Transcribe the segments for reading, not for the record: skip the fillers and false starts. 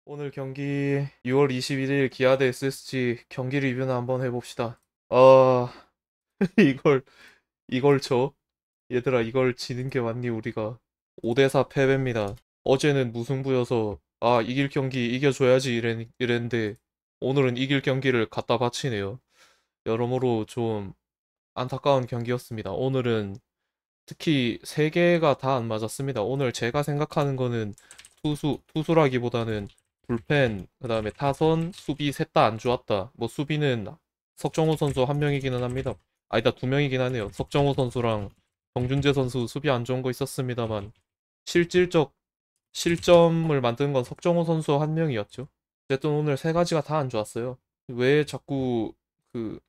오늘 경기 6월 21일 기아 대 SSG 경기 리뷰나 한번 해봅시다. 아, 이걸, 이걸 져? 얘들아, 이걸 지는 게 맞니, 우리가? 5대4 패배입니다. 어제는 무승부여서, 이길 경기 이겨줘야지 이랬는데, 오늘은 이길 경기를 갖다 바치네요. 여러모로 좀 안타까운 경기였습니다. 오늘은 특히 3개가 다 안 맞았습니다. 오늘 제가 생각하는 거는 투수라기보다는 불펜, 그 다음에 타선, 수비 셋 다 안 좋았다. 뭐 수비는 석정호 선수 한 명이기는 합니다. 아니다, 두 명이긴 하네요. 석정호 선수랑 정준재 선수 수비 안 좋은 거 있었습니다만 실질적 실점을 만든 건 석정호 선수 한 명이었죠. 어쨌든 오늘 세 가지가 다 안 좋았어요. 왜 자꾸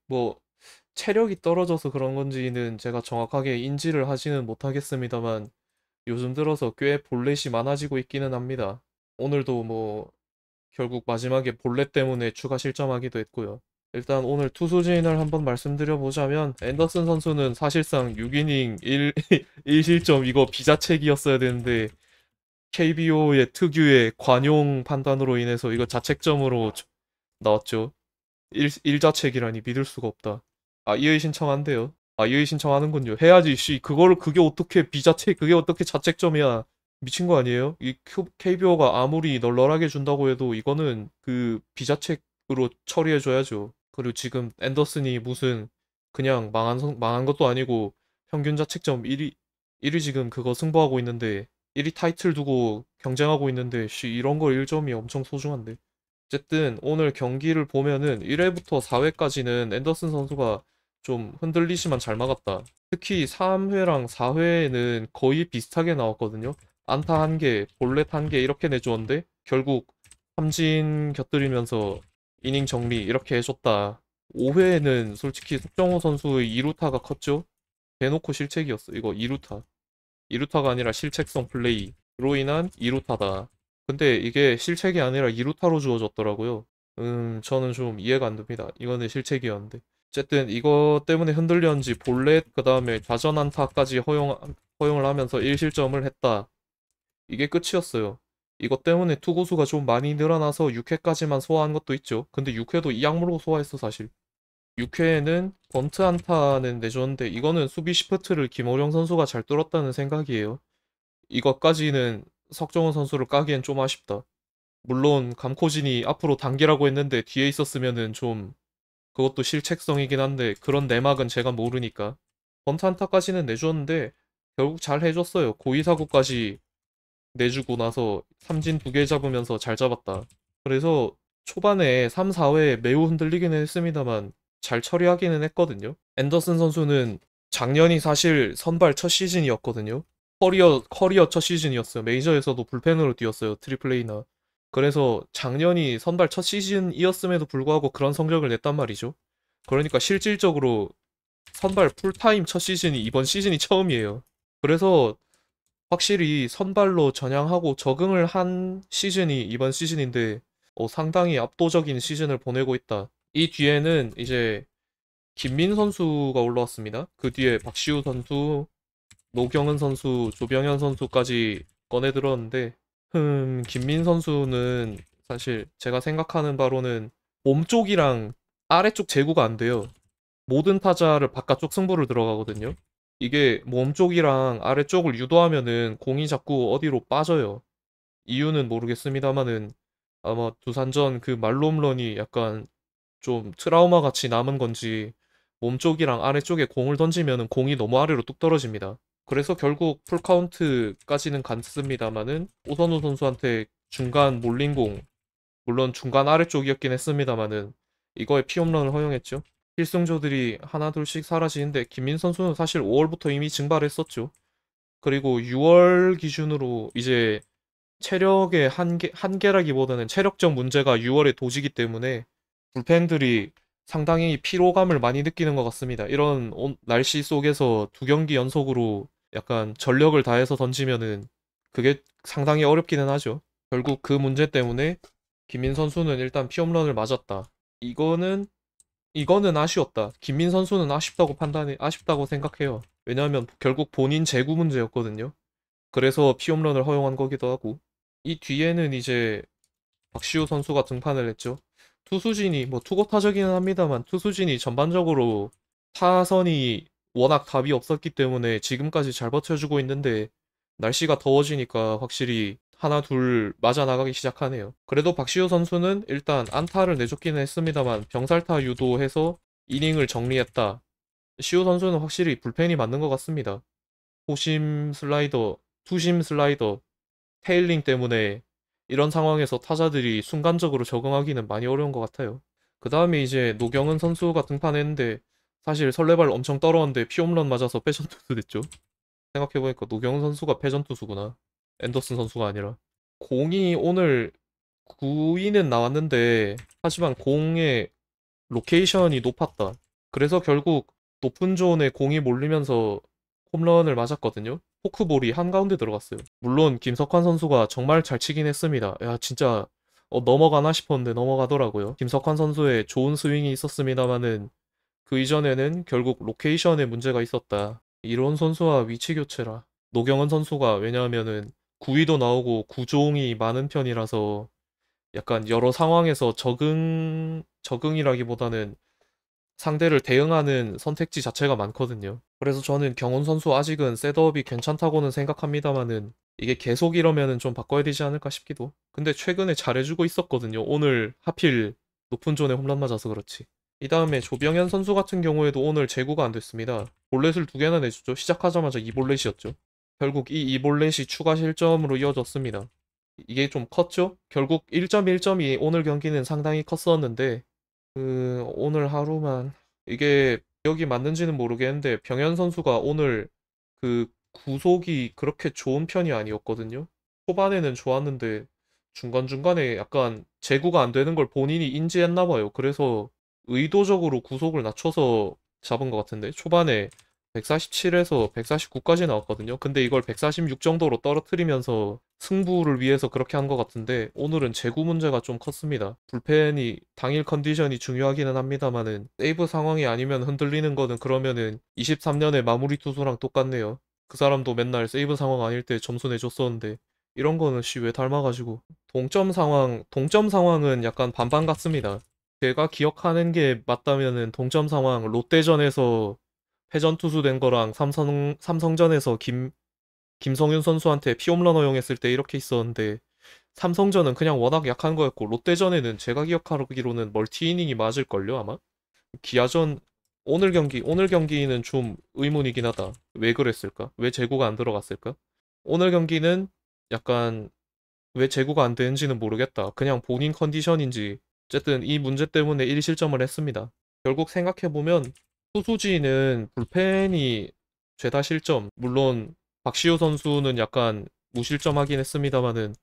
뭐 체력이 떨어져서 그런 건지는 제가 정확하게 인지를 하지는 못하겠습니다만 요즘 들어서 꽤 볼넷이 많아지고 있기는 합니다. 오늘도 뭐 결국 마지막에 볼넷 때문에 추가 실점하기도 했고요. 일단 오늘 투수진을 한번 말씀드려 보자면 앤더슨 선수는 사실상 6이닝 1실점 이거 비자책이었어야 되는데 KBO의 특유의 관용 판단으로 인해서 이거 자책점으로 나왔죠. 1자책이라니 믿을 수가 없다. 이의 신청한대요. 이의 신청하는군요. 해야지, 씨. 그게 어떻게 비자책, 그게 어떻게 자책점이야. 미친 거 아니에요? 이 KBO가 아무리 널널하게 준다고 해도 이거는 그 비자책으로 처리해줘야죠. 그리고 지금 앤더슨이 무슨 그냥 망한 것도 아니고 평균 자책점 1위 지금 그거 승부하고 있는데 1위 타이틀 두고 경쟁하고 있는데 씨 이런 거 1점이 엄청 소중한데. 어쨌든 오늘 경기를 보면은 1회부터 4회까지는 앤더슨 선수가 좀 흔들리지만 잘 막았다. 특히 3회랑 4회에는 거의 비슷하게 나왔거든요. 안타 1개, 볼넷 1개 이렇게 내주었는데 결국 삼진 곁들이면서 이닝 정리 이렇게 해줬다. 5회에는 솔직히 석정호 선수의 2루타가 컸죠. 대놓고 실책이었어. 이거 2루타. 2루타가 아니라 실책성 플레이로 인한 2루타다. 근데 이게 실책이 아니라 2루타로 주어졌더라고요. 저는 좀 이해가 안 됩니다. 이거는 실책이었는데. 어쨌든 이거 때문에 흔들렸는지 볼넷 그 다음에 좌전 안타까지 허용을 하면서 1실점을 했다. 이게 끝이었어요. 이것 때문에 투구수가 좀 많이 늘어나서 6회까지만 소화한 것도 있죠. 근데 6회도 이 악물고 소화했어 사실. 6회에는 번트 안타는 내줬는데 이거는 수비 시프트를 김호령 선수가 잘 뚫었다는 생각이에요. 이것까지는 석정원 선수를 까기엔 좀 아쉽다. 물론 감코진이 앞으로 당기라고 했는데 뒤에 있었으면은 좀 그것도 실책성이긴 한데 그런 내막은 제가 모르니까 번트 안타까지는 내줬는데 결국 잘 해줬어요. 고의사구까지 내주고 나서 삼진 2개 잡으면서 잘 잡았다. 그래서 초반에 3, 4회에 매우 흔들리기는 했습니다만 잘 처리하기는 했거든요. 앤더슨 선수는 작년이 사실 선발 첫 시즌이었거든요. 커리어 첫 시즌이었어요. 메이저에서도 불펜으로 뛰었어요. 트리플 A나. 그래서 작년이 선발 첫 시즌이었음에도 불구하고 그런 성적을 냈단 말이죠. 그러니까 실질적으로 선발 풀타임 첫 시즌이 이번 시즌이 처음이에요. 그래서 확실히 선발로 전향하고 적응을 한 시즌이 이번 시즌인데 상당히 압도적인 시즌을 보내고 있다. 이 뒤에는 이제 김민 선수가 올라왔습니다. 그 뒤에 박시우 선수, 노경은 선수, 조병현 선수까지 꺼내 들었는데 김민 선수는 사실 제가 생각하는 바로는 몸쪽이랑 아래쪽 제구가 안 돼요. 모든 타자를 바깥쪽 승부를 들어가거든요. 이게 몸쪽이랑 아래쪽을 유도하면은 공이 자꾸 어디로 빠져요. 이유는 모르겠습니다만은 아마 두산전 그 말홈런이 약간 좀 트라우마 같이 남은 건지 몸쪽이랑 아래쪽에 공을 던지면은 공이 너무 아래로 뚝 떨어집니다. 그래서 결국 풀카운트까지는 갔습니다마는 오선우 선수한테 중간 몰린 공, 물론 중간 아래쪽이었긴 했습니다마는 이거에 피홈런을 허용했죠. 필승조들이 하나 둘씩 사라지는데 김민 선수는 사실 5월부터 이미 증발했었죠. 그리고 6월 기준으로 이제 체력의 한계라기보다는 체력적 문제가 6월에 도지기 때문에 불펜들이 상당히 피로감을 많이 느끼는 것 같습니다. 이런 날씨 속에서 2경기 연속으로 약간 전력을 다해서 던지면은 그게 상당히 어렵기는 하죠. 결국 그 문제 때문에 김민 선수는 일단 피홈런을 맞았다. 이거는 이거는 아쉬웠다. 김민 선수는 아쉽다고 생각해요. 왜냐하면 결국 본인 재구 문제였거든요. 그래서 피홈런을 허용한 거기도 하고. 이 뒤에는 이제 박시우 선수가 등판을 했죠. 투수진이 뭐 투고 타적이긴 합니다만 투수진이 전반적으로 타선이 워낙 답이 없었기 때문에 지금까지 잘 버텨주고 있는데 날씨가 더워지니까 확실히 하나 둘 맞아 나가기 시작하네요. 그래도 박시우 선수는 일단 안타를 내줬기는 했습니다만 병살타 유도해서 이닝을 정리했다. 시우 선수는 확실히 불펜이 맞는 것 같습니다. 호심 슬라이더, 투심 슬라이더, 테일링 때문에 이런 상황에서 타자들이 순간적으로 적응하기는 많이 어려운 것 같아요. 그 다음에 이제 노경은 선수가 등판했는데 사실 설레발 엄청 떨었는데 피홈런 맞아서 패전 투수 됐죠. 생각해보니까 노경은 선수가 패전 투수구나. 앤더슨 선수가 아니라. 공이 오늘 9위는 나왔는데 하지만 공의 로케이션이 높았다. 그래서 결국 높은 존에 공이 몰리면서 홈런을 맞았거든요. 포크볼이 한가운데 들어갔어요. 물론 김석환 선수가 정말 잘 치긴 했습니다. 야 진짜 넘어가나 싶었는데 넘어가더라고요. 김석환 선수의 좋은 스윙이 있었습니다만은 그 이전에는 결국 로케이션에 문제가 있었다. 이런 선수와 위치 교체라. 노경은 선수가 왜냐하면은 구위도 나오고 구종이 많은 편이라서 약간 여러 상황에서 적응이라기보다는 상대를 대응하는 선택지 자체가 많거든요. 그래서 저는 경훈 선수 아직은 셋업이 괜찮다고는 생각합니다만은 이게 계속 이러면은 좀 바꿔야 되지 않을까 싶기도. 근데 최근에 잘해주고 있었거든요. 오늘 하필 높은 존에 홈런 맞아서 그렇지. 이 다음에 조병현 선수 같은 경우에도 오늘 제구가 안 됐습니다. 볼넷을 두 개나 내주죠. 시작하자마자 이볼넷이었죠. 결국 이 이볼넷이 추가 실점으로 이어졌습니다. 이게 좀 컸죠? 결국 1.1점이 오늘 경기는 상당히 컸었는데 오늘 하루만 이게 기억이 맞는지는 모르겠는데 병현 선수가 오늘 그 구속이 그렇게 좋은 편이 아니었거든요. 초반에는 좋았는데 중간중간에 약간 제구가 안 되는 걸 본인이 인지했나 봐요. 그래서 의도적으로 구속을 낮춰서 잡은 것 같은데 초반에 147에서 149까지 나왔거든요. 근데 이걸 146 정도로 떨어뜨리면서 승부를 위해서 그렇게 한 것 같은데 오늘은 제구 문제가 좀 컸습니다. 불펜이 당일 컨디션이 중요하기는 합니다만은 세이브 상황이 아니면 흔들리는 거는 그러면은 23년에 마무리 투수랑 똑같네요. 그 사람도 맨날 세이브 상황 아닐 때 점수 내줬었는데 이런 거는 씨 왜 닮아가지고 동점 상황은 약간 반반 같습니다. 제가 기억하는 게 맞다면은 동점 상황 롯데전에서 패전 투수 된 거랑 삼성전에서 김성윤 선수한테 피홈런 허용했을 때 이렇게 있었는데 삼성전은 그냥 워낙 약한 거였고 롯데전에는 제가 기억하기로는 멀티 이닝이 맞을걸요 아마? 기아전 오늘 경기는 좀 의문이긴 하다. 왜 그랬을까? 왜 제구가 안 들어갔을까? 오늘 경기는 약간 왜 제구가 안 되는지는 모르겠다. 그냥 본인 컨디션인지 어쨌든 이 문제 때문에 1실점을 했습니다. 결국 생각해보면 투수진은 불펜이 죄다 실점. 물론 박시우 선수는 약간 무실점하긴 했습니다만은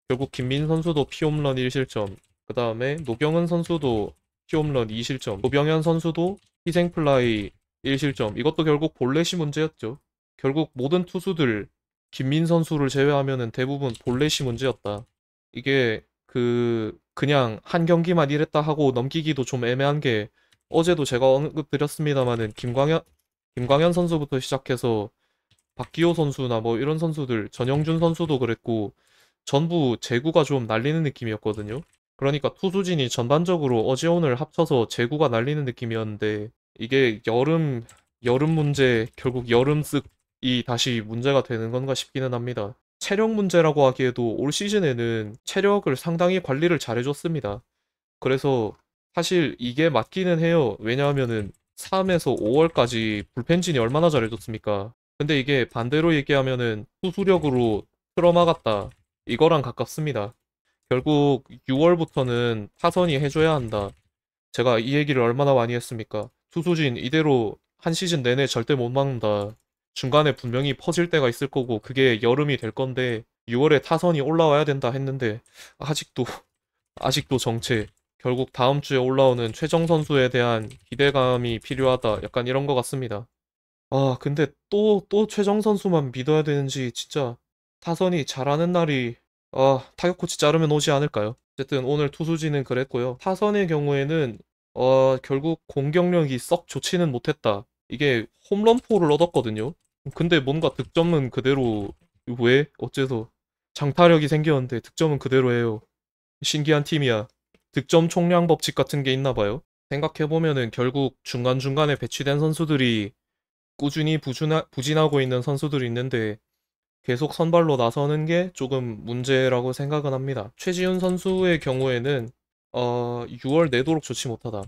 결국 김민 선수도 피홈런 1실점. 그 다음에 노경은 선수도 피홈런 2실점. 노병현 선수도 희생플라이 1실점. 이것도 결국 볼넷이 문제였죠. 결국 모든 투수들 김민 선수를 제외하면은 대부분 볼넷이 문제였다. 이게 그냥 한 경기만 이랬다 하고 넘기기도 좀 애매한 게 어제도 제가 언급드렸습니다마는 김광현 선수부터 시작해서 박기호 선수나 뭐 이런 선수들 전영준 선수도 그랬고 전부 제구가 좀 날리는 느낌이었거든요. 그러니까 투수진이 전반적으로 어제 오늘 합쳐서 제구가 날리는 느낌이었는데 이게 여름 문제 결국 여름쓱이 다시 문제가 되는 건가 싶기는 합니다. 체력 문제라고 하기에도 올 시즌에는 체력을 상당히 관리를 잘해줬습니다. 그래서 사실 이게 맞기는 해요. 왜냐하면은 3에서 5월까지 불펜진이 얼마나 잘해줬습니까? 근데 이게 반대로 얘기하면은 투수력으로 틀어막았다. 이거랑 가깝습니다. 결국 6월부터는 타선이 해줘야 한다. 제가 이 얘기를 얼마나 많이 했습니까? 투수진 이대로 한 시즌 내내 절대 못 막는다. 중간에 분명히 퍼질 때가 있을 거고 그게 여름이 될 건데 6월에 타선이 올라와야 된다 했는데 아직도 아직도 정체. 결국 다음 주에 올라오는 최정 선수에 대한 기대감이 필요하다. 약간 이런 것 같습니다. 아, 근데 또 최정 선수만 믿어야 되는지 진짜 타선이 잘하는 날이 타격 코치 자르면 오지 않을까요? 어쨌든 오늘 투수진은 그랬고요. 타선의 경우에는 결국 공격력이 썩 좋지는 못했다. 이게 홈런포를 얻었거든요. 근데 뭔가 득점은 그대로 왜? 어째서 장타력이 생겼는데 득점은 그대로 해요. 신기한 팀이야. 득점 총량 법칙 같은 게 있나 봐요. 생각해보면은 결국 중간중간에 배치된 선수들이 꾸준히 부진하고 있는 선수들이 있는데 계속 선발로 나서는 게 조금 문제라고 생각은 합니다. 최지훈 선수의 경우에는 6월 내도록 좋지 못하다.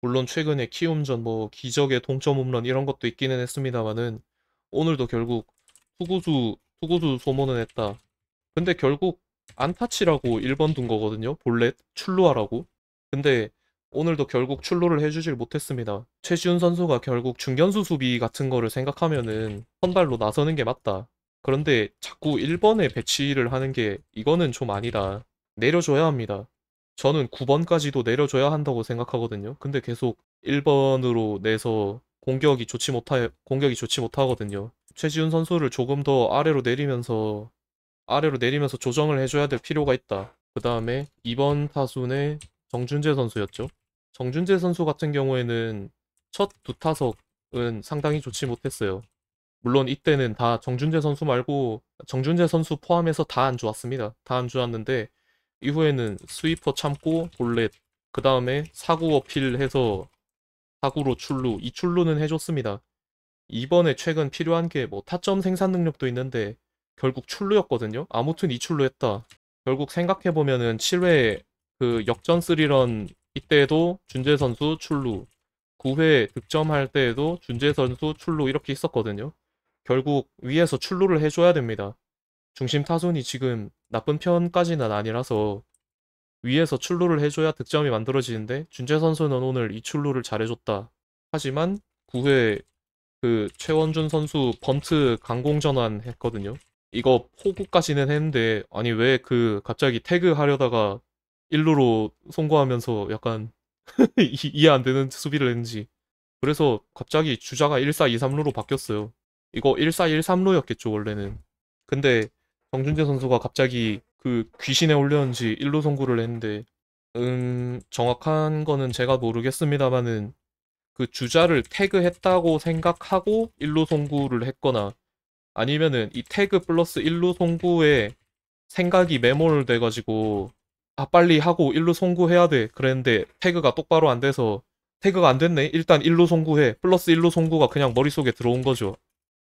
물론 최근에 키움전 뭐 기적의 동점 홈런 이런 것도 있기는 했습니다만은 오늘도 결국 투구수 소모는 했다. 근데 결국 안타치라고 1번 둔 거거든요. 볼넷 출루하라고. 근데 오늘도 결국 출루를 해주질 못했습니다. 최지훈 선수가 결국 중견수 수비 같은 거를 생각하면은 선발로 나서는 게 맞다. 그런데 자꾸 1번에 배치를 하는 게 이거는 좀 아니다. 내려줘야 합니다. 저는 9번까지도 내려줘야 한다고 생각하거든요. 근데 계속 1번으로 내서 공격이 좋지 못하거든요. 최지훈 선수를 조금 더 아래로 내리면서 조정을 해줘야 될 필요가 있다. 그 다음에 2번 타순의 정준재 선수였죠. 정준재 선수 같은 경우에는 첫 두 타석은 상당히 좋지 못했어요. 물론 이때는 다 정준재 선수 말고 정준재 선수 포함해서 다 안 좋았습니다. 다 안 좋았는데 이후에는 스위퍼 참고 볼넷 그 다음에 사구 어필해서 사구로 출루 이 출루는 해줬습니다. 이번에 최근 필요한 게 뭐 타점 생산 능력도 있는데 결국 출루였거든요. 아무튼 이 출루했다. 결국 생각해보면은 7회 그 역전 3런 이때도 준재 선수 출루 9회 득점할 때에도 준재 선수 출루 이렇게 있었거든요. 결국 위에서 출루를 해줘야 됩니다. 중심 타선이 지금 나쁜 편까지는 아니라서 위에서 출루를 해줘야 득점이 만들어지는데 준재 선수는 오늘 이 출루를 잘해줬다. 하지만 9회 그 최원준 선수 번트 강공 전환 했거든요. 이거 포구까지는 했는데 아니 왜 그 갑자기 태그 하려다가 1루로 송구하면서 약간 이해 안 되는 수비를 했는지. 그래서 갑자기 주자가 1-4-2-3루로 바뀌었어요. 이거 1-4-1-3루였겠죠 원래는. 근데 정준재 선수가 갑자기 그 귀신에 올렸는지 1루 송구를 했는데 정확한 거는 제가 모르겠습니다만은 그 주자를 태그했다고 생각하고 1루 송구를 했거나 아니면은 이 태그 플러스 1루 송구에 생각이 매몰 돼가지고 아 빨리 하고 1루 송구해야 돼 그랬는데 태그가 똑바로 안 돼서 태그가 안 됐네 일단 1루 송구해 플러스 1루 송구가 그냥 머릿속에 들어온 거죠.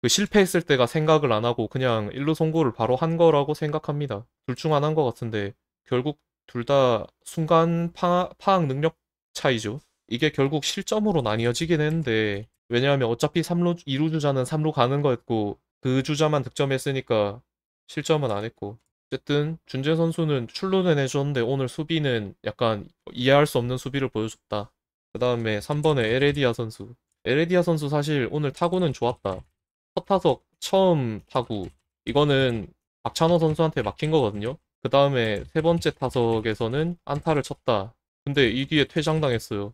그 실패했을 때가 생각을 안 하고 그냥 1루 송구를 바로 한 거라고 생각합니다. 둘 중 하나인 것 같은데 결국 둘 다 순간 파악 능력 차이죠. 이게 결국 실점으로 나뉘어지긴 했는데 왜냐하면 어차피 3루 2루 주자는 3루 가는 거였고 그 주자만 득점했으니까 실점은 안 했고 어쨌든 준재 선수는 출루는 해줬는데 오늘 수비는 약간 이해할 수 없는 수비를 보여줬다. 그 다음에 3번에 에레디아 선수. 에레디아 선수 사실 오늘 타구는 좋았다. 첫 타석 처음 타구. 이거는 박찬호 선수한테 막힌 거거든요. 그 다음에 세 번째 타석에서는 안타를 쳤다. 근데 이 뒤에 퇴장당했어요.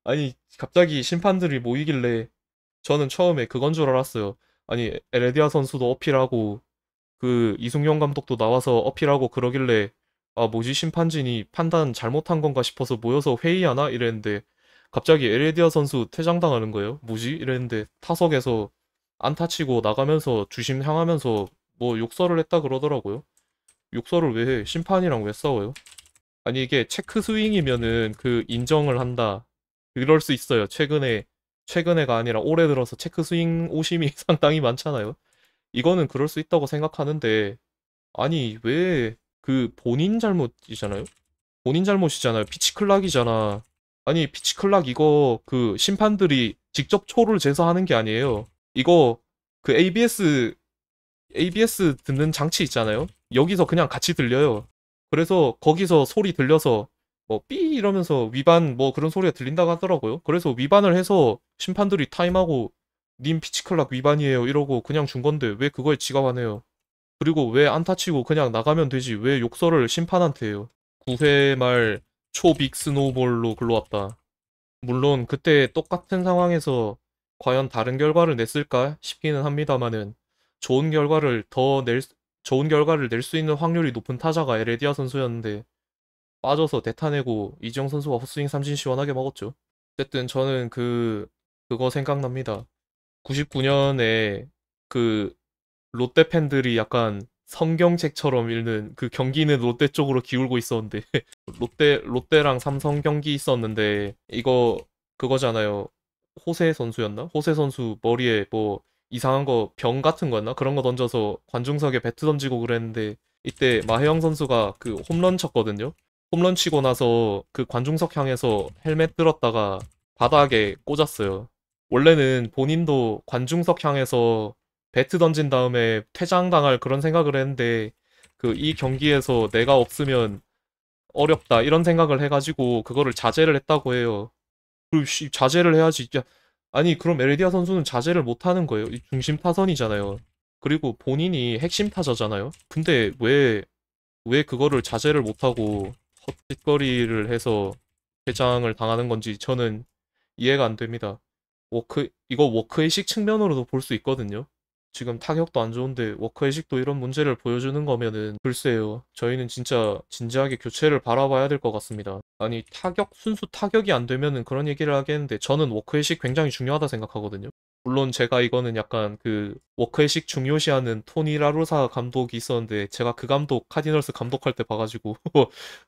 아니, 갑자기 심판들이 모이길래 저는 처음에 그건 줄 알았어요. 아니, 에레디아 선수도 어필하고 그 이승용 감독도 나와서 어필하고 그러길래 아, 뭐지 심판진이 판단 잘못한 건가 싶어서 모여서 회의하나 이랬는데 갑자기 에레디아 선수 퇴장당하는 거예요. 뭐지? 이랬는데 타석에서 안타 치고 나가면서 주심 향하면서 뭐 욕설을 했다 그러더라고요. 욕설을 왜 해? 심판이랑 왜 싸워요? 아니 이게 체크 스윙이면은 그 인정을 한다. 그럴 수 있어요. 최근에가 아니라 올해 들어서 체크 스윙 오심이 상당히 많잖아요. 이거는 그럴 수 있다고 생각하는데 아니 왜 그 본인 잘못이잖아요? 본인 잘못이잖아요. 피치클락이잖아. 아니 피치클락 이거 그 심판들이 직접 초를 재서 하는 게 아니에요. 이거 그 ABS 듣는 장치 있잖아요. 여기서 그냥 같이 들려요. 그래서 거기서 소리 들려서 뭐 삐 이러면서 위반 뭐 그런 소리가 들린다고 하더라고요. 그래서 위반을 해서 심판들이 타임하고 님 피치클락 위반이에요 이러고 그냥 준 건데 왜 그거에 지갑하네요. 그리고 왜 안타 치고 그냥 나가면 되지 왜 욕설을 심판한테 해요. 9회 말 초빅 스노우볼로 글러왔다. 물론 그때 똑같은 상황에서 과연 다른 결과를 냈을까 싶기는 합니다만은 좋은 결과를 더 낼, 좋은 결과를 낼 수 있는 확률이 높은 타자가 에레디아 선수였는데 빠져서 대타내고 이지영 선수가 헛스윙 삼진 시원하게 먹었죠. 어쨌든 저는 그거 생각납니다. 99년에 그 롯데 팬들이 약간 성경책처럼 읽는 그 경기는 롯데 쪽으로 기울고 있었는데 롯데랑 삼성 경기 있었는데 이거 그거잖아요. 호세 선수였나? 호세 선수 머리에 뭐 이상한 거 병 같은 거였나? 그런 거 던져서 관중석에 배트 던지고 그랬는데 이때 마혜영 선수가 그 홈런 쳤거든요. 홈런 치고 나서 그 관중석 향해서 헬멧 들었다가 바닥에 꽂았어요. 원래는 본인도 관중석 향해서 배트 던진 다음에 퇴장당할 그런 생각을 했는데 그 이 경기에서 내가 없으면 어렵다 이런 생각을 해가지고 그거를 자제를 했다고 해요. 그리고 자제를 해야지. 야, 아니 그럼 에르디아 선수는 자제를 못 하는 거예요. 이 중심 타선이잖아요. 그리고 본인이 핵심 타자잖아요. 근데 왜 그거를 자제를 못하고 헛짓거리를 해서 퇴장을 당하는 건지 저는 이해가 안 됩니다. 이거 워크의식 측면으로도 볼 수 있거든요. 지금 타격도 안 좋은데 워크의식도 이런 문제를 보여주는 거면은 글쎄요. 저희는 진짜 진지하게 교체를 바라봐야 될 것 같습니다. 아니 순수 타격이 안 되면은 그런 얘기를 하겠는데 저는 워크의식 굉장히 중요하다 생각하거든요. 물론 제가 이거는 약간 그 워크의식 중요시하는 토니 라루사 감독이 있었는데 제가 그 감독 카디널스 감독할 때 봐가지고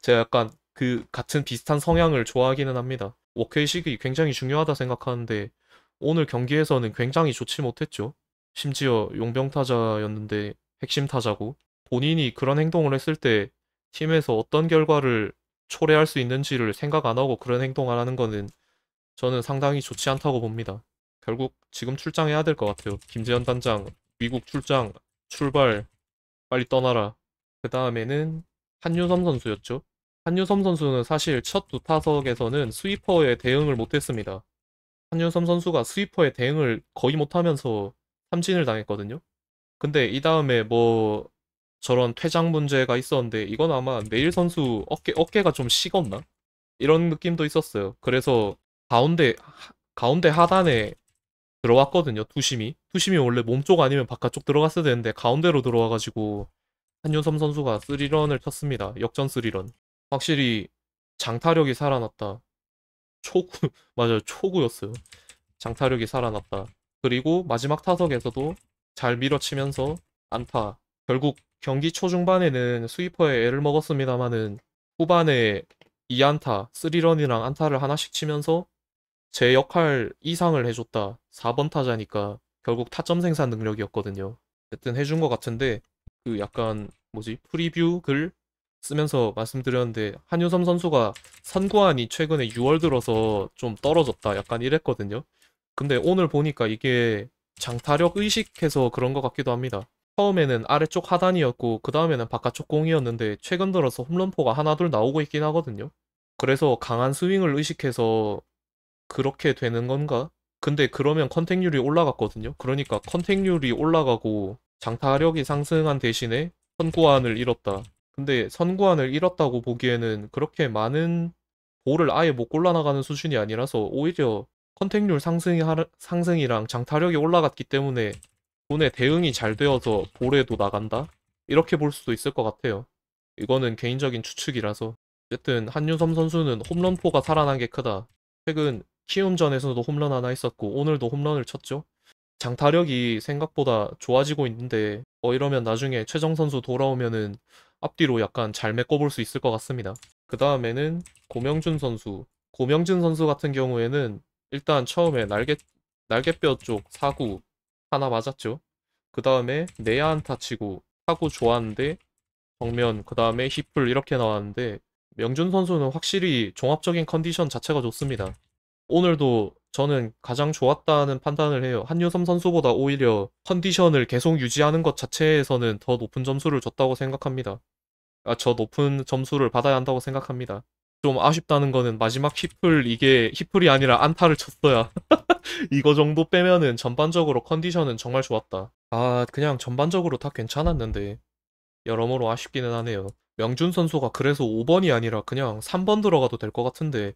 제가 약간 그 같은 비슷한 성향을 좋아하기는 합니다. 워크의식이 굉장히 중요하다 생각하는데 오늘 경기에서는 굉장히 좋지 못했죠. 심지어 용병 타자였는데 핵심 타자고 본인이 그런 행동을 했을 때 팀에서 어떤 결과를 초래할 수 있는지를 생각 안 하고 그런 행동을 하는 거는 저는 상당히 좋지 않다고 봅니다. 결국 지금 출장해야 될 것 같아요. 김재현 단장, 미국 출장, 출발, 빨리 떠나라. 그 다음에는 한유섬 선수였죠. 한유섬 선수는 사실 첫 두 타석에서는 스위퍼에 대응을 못했습니다. 한유섬 선수가 스위퍼에 대응을 거의 못하면서 삼진을 당했거든요. 근데 이 다음에 뭐 저런 퇴장 문제가 있었는데 이건 아마 네일 선수 어깨가 좀 식었나? 이런 느낌도 있었어요. 그래서 가운데 하단에 들어왔거든요. 투심이 원래 몸쪽 아니면 바깥쪽 들어갔어야 되는데 가운데로 들어와가지고 한유섬 선수가 3런을 쳤습니다. 역전 3런. 확실히 장타력이 살아났다. 초구 맞아요. 초구였어요. 장타력이 살아났다. 그리고 마지막 타석에서도 잘 밀어치면서 안타. 결국 경기 초중반에는 스위퍼에 애를 먹었습니다마는 후반에 2안타, 3런이랑 안타를 하나씩 치면서 제 역할 이상을 해줬다. 4번 타자니까 결국 타점 생산 능력이었거든요. 어쨌든 해준 것 같은데 그 약간 뭐지 프리뷰 글 쓰면서 말씀드렸는데 한유섬 선수가 선구안이 최근에 6월 들어서 좀 떨어졌다. 약간 이랬거든요. 근데 오늘 보니까 이게 장타력 의식해서 그런 것 같기도 합니다. 처음에는 아래쪽 하단이었고 그 다음에는 바깥쪽 공이었는데 최근 들어서 홈런포가 하나 둘 나오고 있긴 하거든요. 그래서 강한 스윙을 의식해서 그렇게 되는 건가? 근데 그러면 컨택률이 올라갔거든요. 그러니까 컨택률이 올라가고 장타력이 상승한 대신에 선구안을 잃었다. 근데 선구안을 잃었다고 보기에는 그렇게 많은 볼을 아예 못 골라나가는 수준이 아니라서 오히려 컨택률 상승이랑 장타력이 올라갔기 때문에 손에 대응이 잘 되어서 볼에도 나간다? 이렇게 볼 수도 있을 것 같아요. 이거는 개인적인 추측이라서. 어쨌든 한유섬 선수는 홈런포가 살아난 게 크다. 최근 키움전에서도 홈런 하나 있었고 오늘도 홈런을 쳤죠. 장타력이 생각보다 좋아지고 있는데 이러면 나중에 최정 선수 돌아오면은 앞뒤로 약간 잘 메꿔볼 수 있을 것 같습니다. 그 다음에는 고명준 선수. 고명준 선수 같은 경우에는 일단 처음에 날개뼈 쪽 사구 하나 맞았죠. 그 다음에 내야 안타 치고 타구 좋았는데 정면 그 다음에 히플 이렇게 나왔는데 명준 선수는 확실히 종합적인 컨디션 자체가 좋습니다. 오늘도 저는 가장 좋았다는 판단을 해요. 한유섬 선수보다 오히려 컨디션을 계속 유지하는 것 자체에서는 더 높은 점수를 줬다고 생각합니다. 저 높은 점수를 받아야 한다고 생각합니다. 좀 아쉽다는 거는 마지막 이게 히플이 아니라 안타를 쳤어야. 이거 정도 빼면은 전반적으로 컨디션은 정말 좋았다. 그냥 전반적으로 다 괜찮았는데 여러모로 아쉽기는 하네요. 명준 선수가 그래서 5번이 아니라 그냥 3번 들어가도 될 것 같은데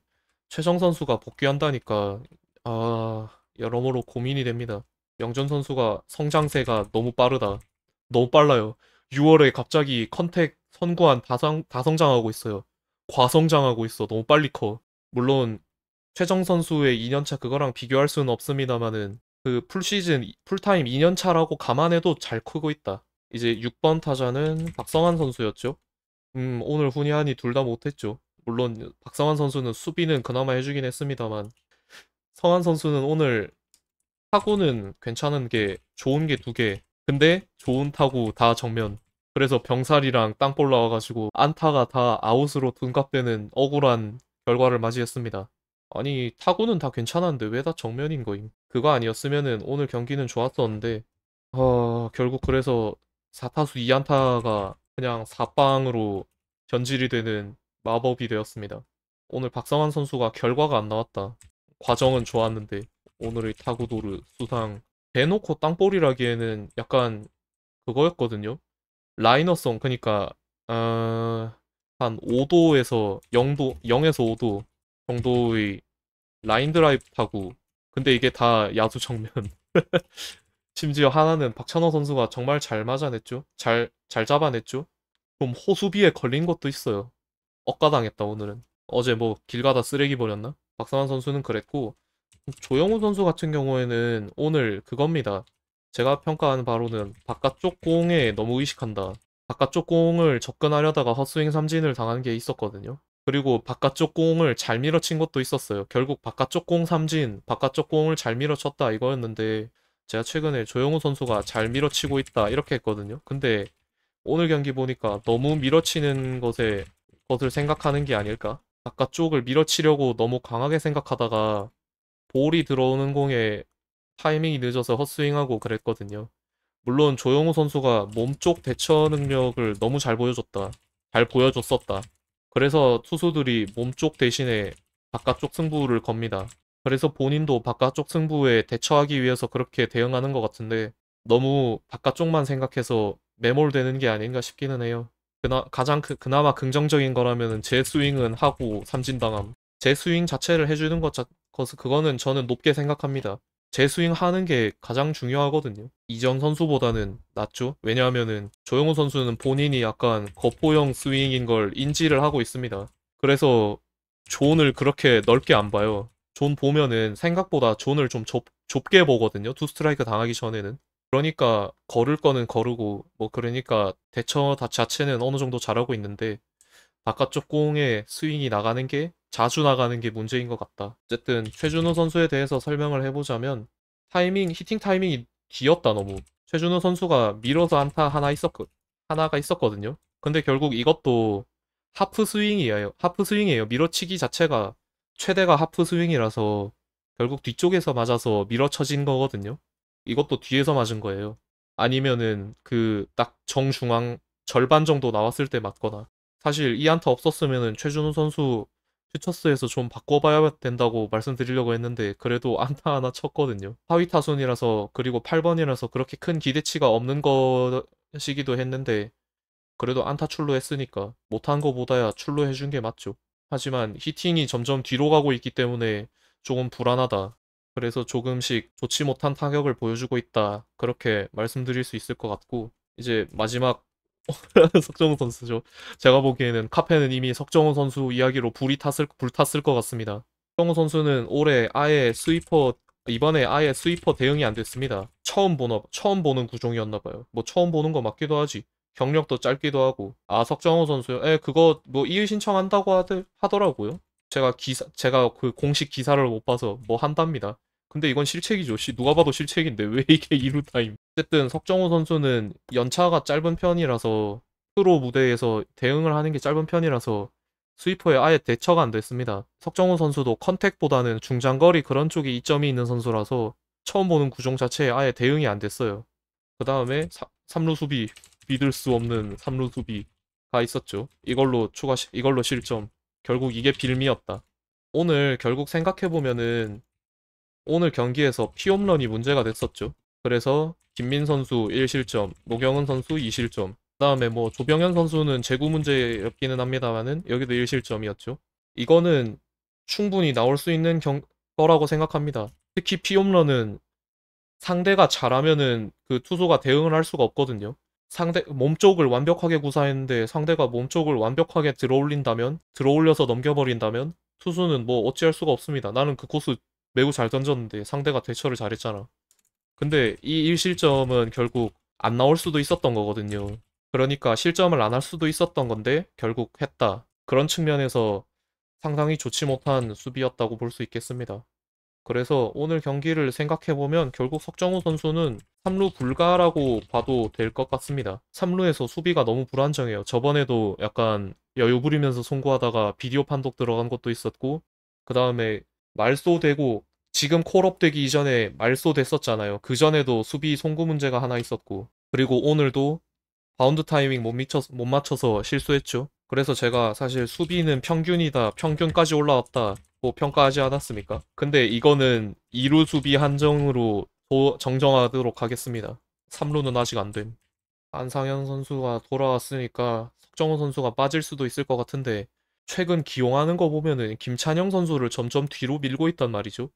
최정 선수가 복귀한다니까 여러모로 고민이 됩니다. 명준 선수가 성장세가 너무 빠르다. 너무 빨라요. 6월에 갑자기 컨택 선구안 다성장하고 있어요. 과성장하고 있어. 너무 빨리 커. 물론 최정 선수의 2년차 그거랑 비교할 수는 없습니다만은 그 풀타임 2년차라고 감안해도 잘 크고 있다. 이제 6번 타자는 박성환 선수였죠. 오늘 훈이한이 둘 다 못했죠. 물론 박성환 선수는 수비는 그나마 해주긴 했습니다만 성환 선수는 오늘 타구는 괜찮은 게 좋은 게 두 개. 근데 좋은 타구 다 정면. 그래서 병살이랑 땅볼 나와가지고 안타가 다 아웃으로 둔갑되는 억울한 결과를 맞이했습니다. 아니 타구는 다 괜찮았는데 왜 다 정면인 거임? 그거 아니었으면은 오늘 경기는 좋았었는데 결국 그래서 4타수 2안타가 그냥 4빵으로 변질이 되는 마법이 되었습니다. 오늘 박성환 선수가 결과가 안 나왔다. 과정은 좋았는데 오늘의 타구도르 수상 대놓고 땅볼이라기에는 약간 그거였거든요. 라이너성 그러니까 한 5도에서 0도 0에서 5도 정도의 라인 드라이브 타구. 근데 이게 다 야수 정면. 심지어 하나는 박찬호 선수가 정말 잘 맞아냈죠. 잘 잡아냈죠. 좀 호수비에 걸린 것도 있어요. 억가당했다 오늘은. 어제 뭐 길 가다 쓰레기 버렸나? 박상환 선수는 그랬고 조영우 선수 같은 경우에는 오늘 그겁니다. 제가 평가하는 바로는 바깥쪽 공에 너무 의식한다. 바깥쪽 공을 접근하려다가 헛스윙 삼진을 당한 게 있었거든요. 그리고 바깥쪽 공을 잘 밀어친 것도 있었어요. 결국 바깥쪽 공 삼진, 바깥쪽 공을 잘 밀어쳤다 이거였는데 제가 최근에 조영우 선수가 잘 밀어치고 있다 이렇게 했거든요. 근데 오늘 경기 보니까 너무 밀어치는 것을 생각하는 게 아닐까? 바깥쪽을 밀어치려고 너무 강하게 생각하다가 볼이 들어오는 공에 타이밍이 늦어서 헛스윙하고 그랬거든요. 물론 조영우 선수가 몸쪽 대처 능력을 너무 잘 보여줬다. 잘 보여줬었다. 그래서 투수들이 몸쪽 대신에 바깥쪽 승부를 겁니다. 그래서 본인도 바깥쪽 승부에 대처하기 위해서 그렇게 대응하는 것 같은데 너무 바깥쪽만 생각해서 매몰되는 게 아닌가 싶기는 해요. 그나마 긍정적인 거라면은 제 스윙은 하고 삼진당함. 제 스윙 자체를 해주는 그거는 저는 높게 생각합니다. 제 스윙 하는 게 가장 중요하거든요. 이전 선수보다는 낫죠. 왜냐하면은 조영호 선수는 본인이 약간 거포형 스윙인 걸 인지를 하고 있습니다. 그래서 존을 그렇게 넓게 안 봐요. 존 보면은 생각보다 존을 좀 좁게 보거든요. 투 스트라이크 당하기 전에는. 그러니까 걸을 거는 거르고 뭐 그러니까 대처 자체는 어느 정도 잘하고 있는데 바깥쪽 공에 스윙이 나가는 게 자주 나가는 게 문제인 것 같다. 어쨌든 최준호 선수에 대해서 설명을 해보자면 히팅 타이밍이 뒤였다 너무. 최준호 선수가 밀어서 안타 하나가 있었거든요. 근데 결국 이것도 하프 스윙이에요. 하프 스윙이에요. 밀어치기 자체가 최대가 하프 스윙이라서 결국 뒤쪽에서 맞아서 밀어쳐진 거거든요. 이것도 뒤에서 맞은 거예요. 아니면은 그 딱 정중앙 절반 정도 나왔을 때 맞거나. 사실 이 안타 없었으면은 최준호 선수 퓨처스에서 좀 바꿔봐야 된다고 말씀드리려고 했는데 그래도 안타 하나 쳤거든요. 하위 타순이라서 그리고 8번이라서 그렇게 큰 기대치가 없는 것이기도 했는데 그래도 안타 출루했으니까 못한 거보다야 출루해준 게 맞죠. 하지만 히팅이 점점 뒤로 가고 있기 때문에 조금 불안하다. 그래서 조금씩 좋지 못한 타격을 보여주고 있다. 그렇게 말씀드릴 수 있을 것 같고 이제 마지막 석정우 선수죠. 제가 보기에는 카페는 이미 석정우 선수 이야기로 불탔을 것 같습니다. 석정우 선수는 올해 이번에 아예 스위퍼 대응이 안 됐습니다. 처음 보는 구종이었나 봐요. 뭐 처음 보는 거 맞기도 하지. 경력도 짧기도 하고. 아, 석정우 선수요? 그거 뭐 이의 신청한다고 하더라고요. 제가 그 공식 기사를 못 봐서 뭐 한답니다. 근데 이건 실책이죠. 누가 봐도 실책인데 왜 이게 이루타임? 어쨌든 석정호 선수는 연차가 짧은 편이라서 프로 무대에서 대응을 하는 게 짧은 편이라서 스위퍼에 아예 대처가 안 됐습니다. 석정호 선수도 컨택보다는 중장거리 그런 쪽에 이점이 있는 선수라서 처음 보는 구종 자체에 아예 대응이 안 됐어요. 그 다음에 3루 수비, 믿을 수 없는 3루 수비가 있었죠. 이걸로 실점. 결국 이게 빌미였다. 오늘 결국 생각해보면은 오늘 경기에서 피홈런이 문제가 됐었죠. 그래서 김민 선수 1실점, 노경은 선수 2실점. 그다음에 뭐 조병현 선수는 제구 문제였기는 합니다만은 여기도 1실점이었죠. 이거는 충분히 나올 수 있는 거라고 생각합니다. 특히 피홈런은 상대가 잘하면은 그 투수가 대응을 할 수가 없거든요. 상대 몸쪽을 완벽하게 구사했는데 상대가 몸쪽을 완벽하게 들어올려서 넘겨버린다면 투수는 뭐 어찌할 수가 없습니다. 나는 그 코스 매우 잘 던졌는데 상대가 대처를 잘했잖아. 근데 이 1실점은 결국 안 나올 수도 있었던 거거든요. 그러니까 실점을 안 할 수도 있었던 건데 결국 했다. 그런 측면에서 상당히 좋지 못한 수비였다고 볼 수 있겠습니다. 그래서 오늘 경기를 생각해보면 결국 석정우 선수는 3루 불가라고 봐도 될 것 같습니다. 3루에서 수비가 너무 불안정해요. 저번에도 약간 여유 부리면서 송구하다가 비디오 판독 들어간 것도 있었고, 그 다음에 말소되고, 지금 콜업 되기 이전에 말소됐었잖아요. 그 전에도 수비 송구 문제가 하나 있었고, 그리고 오늘도 바운드 타이밍 못 맞춰서 실수했죠. 그래서 제가 사실 수비는 평균이다, 평균까지 올라왔다, 고 평가하지 않았습니까? 근데 이거는 2루 수비 한정으로 정정하도록 하겠습니다. 3루는 아직 안 됨. 안상현 선수가 돌아왔으니까 석정호 선수가 빠질 수도 있을 것 같은데, 최근 기용하는 거 보면은 김찬영 선수를 점점 뒤로 밀고 있단 말이죠.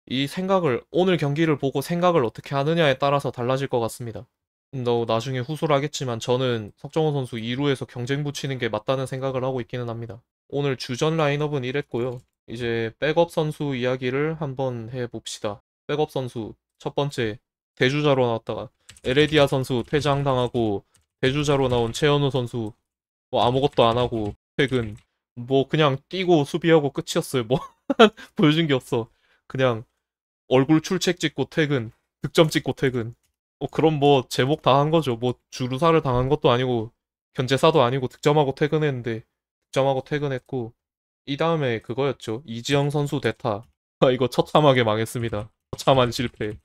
이 생각을, 오늘 경기를 보고 생각을 어떻게 하느냐에 따라서 달라질 것 같습니다. 너 나중에 후술 하겠지만 저는 석정호 선수 2루에서 경쟁 붙이는 게 맞다는 생각을 하고 있기는 합니다. 오늘 주전 라인업은 이랬고요. 이제 백업 선수 이야기를 한번 해봅시다. 백업 선수 첫 번째 대주자로 나왔다가 에레디아 선수 퇴장당하고 대주자로 나온 최현우 선수 뭐 아무것도 안 하고 퇴근. 뭐 그냥 뛰고 수비하고 끝이었어요. 뭐 보여준 게 없어. 그냥 얼굴 출첵 찍고 퇴근, 득점 찍고 퇴근. 그럼 뭐 제목 다 한 거죠. 뭐 주루사를 당한 것도 아니고 견제사도 아니고 득점하고 퇴근했는데 득점하고 퇴근했고 이 다음에 그거였죠. 이지영 선수 대타. 이거 처참하게 망했습니다. 처참한 실패.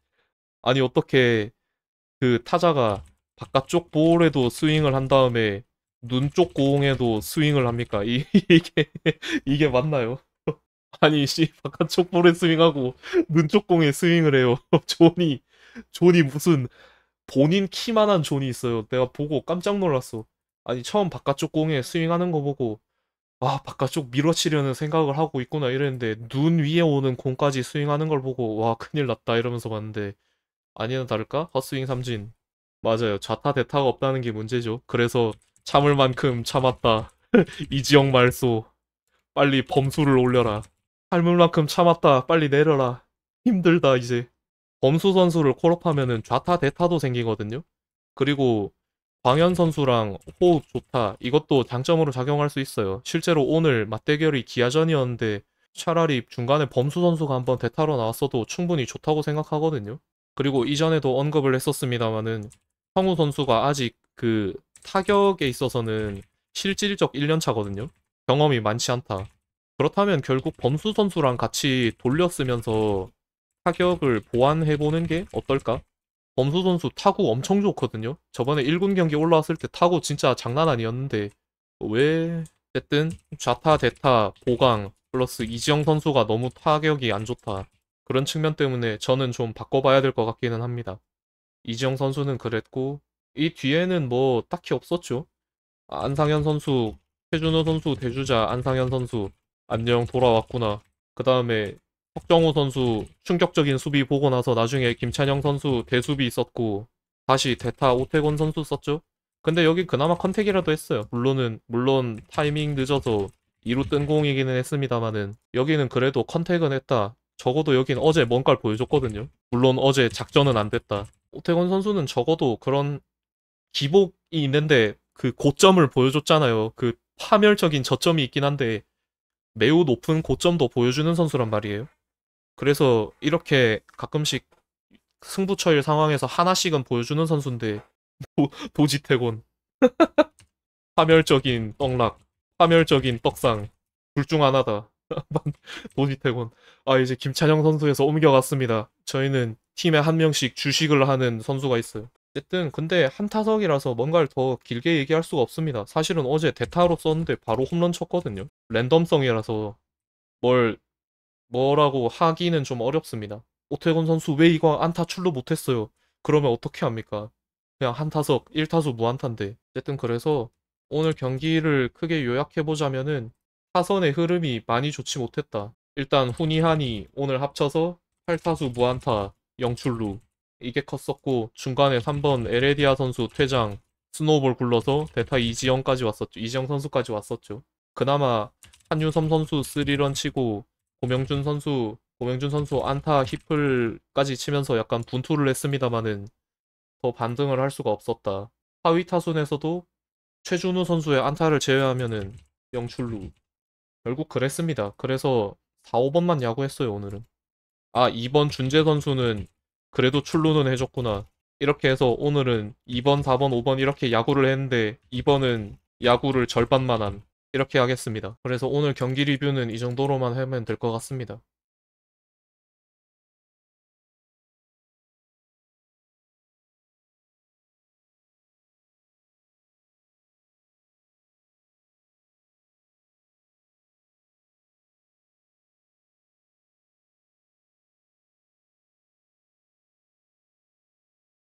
아니 어떻게 그 타자가 바깥쪽 볼에도 스윙을 한 다음에 눈 쪽 공에도 스윙을 합니까? 이게 이게 맞나요? 아니 씨 바깥쪽 볼에 스윙하고 눈 쪽 공에 스윙을 해요. 존이 무슨 본인 키만한 존이 있어요. 내가 보고 깜짝 놀랐어. 아니 처음 바깥쪽 공에 스윙하는 거 보고 아 바깥쪽 밀어치려는 생각을 하고 있구나 이랬는데 눈 위에 오는 공까지 스윙하는 걸 보고 와 큰일 났다 이러면서 봤는데 아니나 다를까 헛스윙 삼진. 맞아요. 좌타 대타가 없다는 게 문제죠. 그래서 참을 만큼 참았다. 이지영 말소. 빨리 범수를 올려라. 참을 만큼 참았다. 빨리 내려라. 힘들다 이제. 범수 선수를 콜업하면은 좌타 대타도 생기거든요. 그리고 광현 선수랑 호흡 좋다. 이것도 장점으로 작용할 수 있어요. 실제로 오늘 맞대결이 기아전이었는데 차라리 중간에 범수 선수가 한번 대타로 나왔어도 충분히 좋다고 생각하거든요. 그리고 이전에도 언급을 했었습니다마는 성우 선수가 아직 그 타격에 있어서는 실질적 1년 차거든요. 경험이 많지 않다. 그렇다면 결국 범수 선수랑 같이 돌렸으면서 타격을 보완해보는 게 어떨까? 범수 선수 타구 엄청 좋거든요. 저번에 1군 경기 올라왔을 때 타구 진짜 장난 아니었는데 왜 어쨌든 좌타 대타 보강 플러스 이지영 선수가 너무 타격이 안 좋다. 그런 측면 때문에 저는 좀 바꿔봐야 될 것 같기는 합니다. 이지영 선수는 그랬고 이 뒤에는 뭐 딱히 없었죠. 안상현 선수, 최준호 선수 대주자 안상현 선수 안녕 돌아왔구나. 그 다음에 석정우 선수 충격적인 수비 보고 나서 나중에 김찬영 선수 대수비 있었고 다시 대타 오태곤 선수 썼죠. 근데 여기 그나마 컨택이라도 했어요. 물론 타이밍 늦어서 2루 뜬 공이기는 했습니다만은 여기는 그래도 컨택은 했다. 적어도 여긴 어제 뭔가를 보여줬거든요. 물론 어제 작전은 안 됐다. 오태곤 선수는 적어도 그런 기복이 있는데 그 고점을 보여줬잖아요. 그 파멸적인 저점이 있긴 한데 매우 높은 고점도 보여주는 선수란 말이에요. 그래서 이렇게 가끔씩 승부처일 상황에서 하나씩은 보여주는 선수인데 도지태곤 파멸적인 떡락 파멸적인 떡상 둘 중 하나다. 도지태곤 이제 김찬영 선수에서 옮겨갔습니다. 저희는 팀에 한 명씩 주식을 하는 선수가 있어요. 어쨌든 근데 한타석이라서 뭔가를 더 길게 얘기할 수가 없습니다. 사실은 어제 대타로 썼는데 바로 홈런 쳤거든요. 랜덤성이라서 뭘 뭐라고 하기는 좀 어렵습니다. 오태곤 선수 왜 이거 안타 출루 못했어요? 그러면 어떻게 합니까? 그냥 한타석 1타수 무안타인데. 어쨌든 그래서 오늘 경기를 크게 요약해보자면은 타선의 흐름이 많이 좋지 못했다. 일단 훈이한이 오늘 합쳐서 8타수 무안타 0출루 이게 컸었고 중간에 3번 에레디아 선수 퇴장 스노우볼 굴러서 대타 이지영까지 왔었죠. 이지영 선수까지 왔었죠. 그나마 한유섬 선수 3런 치고 고명준 선수 안타 히플까지 치면서 약간 분투를 했습니다마는 더 반등을 할 수가 없었다. 하위 타순에서도 최준우 선수의 안타를 제외하면은 영출루. 결국 그랬습니다. 그래서 4, 5번만 야구했어요, 오늘은. 아, 2번 준재 선수는 그래도 출루는 해줬구나. 이렇게 해서 오늘은 2번, 4번, 5번 이렇게 야구를 했는데 2번은 야구를 절반만 한 이렇게 하겠습니다. 그래서 오늘 경기 리뷰는 이 정도로만 하면 될 것 같습니다.